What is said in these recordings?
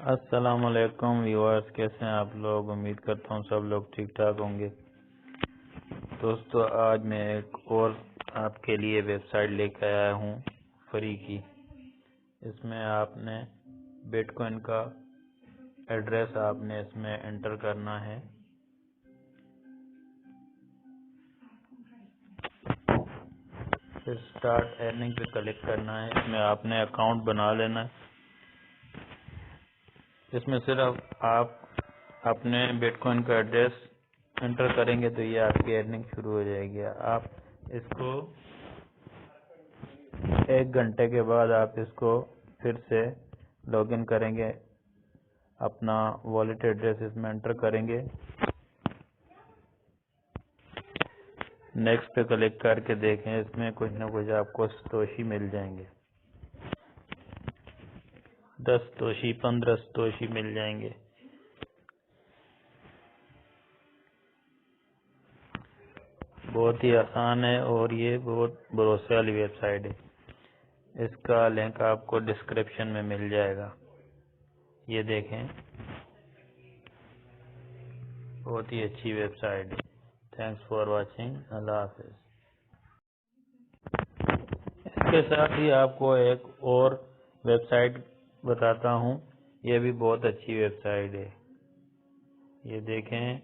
السلام علیکم ویورز، کیسے ہیں آپ لوگ؟ امید کرتا ہوں سب لوگ ٹھیک ٹھاک ہوں گے۔ دوستو، آج میں ایک اور آپ کے لیے ویب سائٹ لے کے آیا ہوں فری کی۔ اس میں آپ نے بٹ کوائن کا ایڈریس آپ نے اس میں انٹر کرنا ہے۔ پھر سٹارٹ ارننگ پہ کلک کرنا ہے۔ اس میں آپ نے اکاؤنٹ بنا لینا ہے۔ اس میں صرف آپ اپنے بٹ کوائن کا ایڈریس انٹر کریں گے تو یہ آپ کی ارننگ شروع ہو جائے گی۔ آپ اس کو 1 گھنٹے کے بعد آپ اس کو پھر سے لاگ ان کریں گے، اپنا والیٹ ایڈریس اس میں انٹر کریں گے، نیکسٹ پہ کلک کر کے دیکھیں، اس میں کچھ نہ کچھ آپ کو ستوشی مل جائیں گے، 10 ستوشی 15 ستوشی مل جائیں گے۔ بہت ہی آسان ہے اور یہ بہت بھروسے والی ویب سائٹ ہے۔ اس کا لنک آپ کو ڈسکرپشن میں مل جائے گا۔ یہ دیکھیں، بہت ہی اچھی ویب سائٹ ہے۔ Thanks for watching. اللہ حافظ۔ اس کے ساتھ ہی آپ کو ایک اور ویب سائٹ بتاتا ہوں، یہ بھی بہت اچھی ویب سائٹ ہے۔ یہ دیکھیں،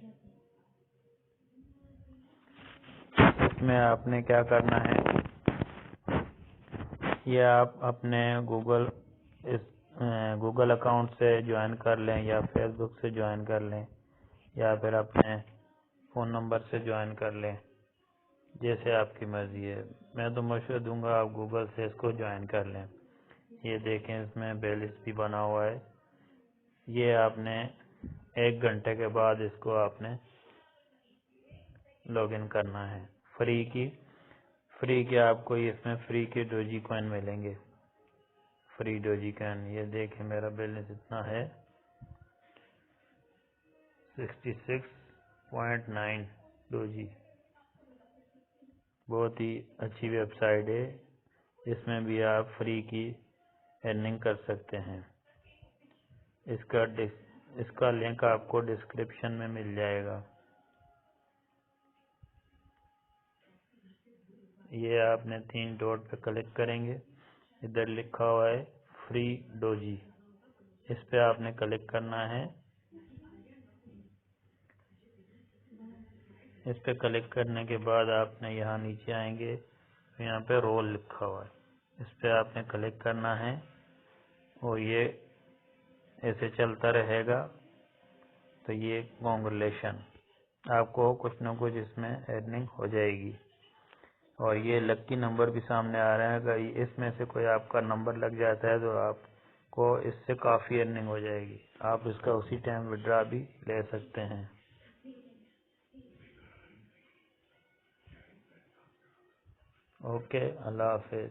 اس میں آپ نے کیا کرنا ہے، یہ آپ اپنے گوگل اکاؤنٹ سے جوائن کر لیں یا فیس بک سے جوائن کر لیں یا پھر اپنے فون نمبر سے جوائن کر لیں، جیسے آپ کی مرضی ہے۔ میں تو مشورہ دوں گا آپ گوگل سے اس کو جوائن کر لیں۔ یہ دیکھیں، اس میں بیلنس بھی بنا ہوا ہے۔ یہ آپ نے 1 گھنٹے کے بعد اس کو آپ نے لاگ ان کرنا ہے۔ فری کے آپ کو اس میں فری کے ڈوجی کوائن ملیں گے، فری ڈوجی کوائن۔ یہ دیکھیں، میرا بیلنس اتنا ہے 66.9 ڈوجی۔ بہت ہی اچھی ویب سائٹ ہے، اس میں بھی آپ فری کی ارننگ کر سکتے ہیں۔ اس کا لنک آپ کو ڈسکرپشن میں مل جائے گا۔ یہ آپ نے 3 ڈاٹ پہ کلک کریں گے، ادھر لکھا ہوا ہے فری ڈوجی، اس پہ آپ نے کلک کرنا ہے۔ اس پہ کلک کرنے کے بعد آپ نے یہاں نیچے آئیں گے، یہاں پہ رول لکھا ہوا ہے، اس پہ آپ نے کلک کرنا ہے اور یہ ایسے چلتا رہے گا۔ تو یہ کانگریچولیشن، آپ کو کچھ نہ کچھ اس میں ارننگ ہو جائے گی۔ اور یہ لکی نمبر بھی سامنے آ رہے ہیں، اگر اس میں سے کوئی آپ کا نمبر لگ جاتا ہے تو آپ کو اس سے کافی ارننگ ہو جائے گی۔ آپ اس کا اسی ٹائم وڈرا بھی لے سکتے ہیں۔ اوکے، اللہ حافظ۔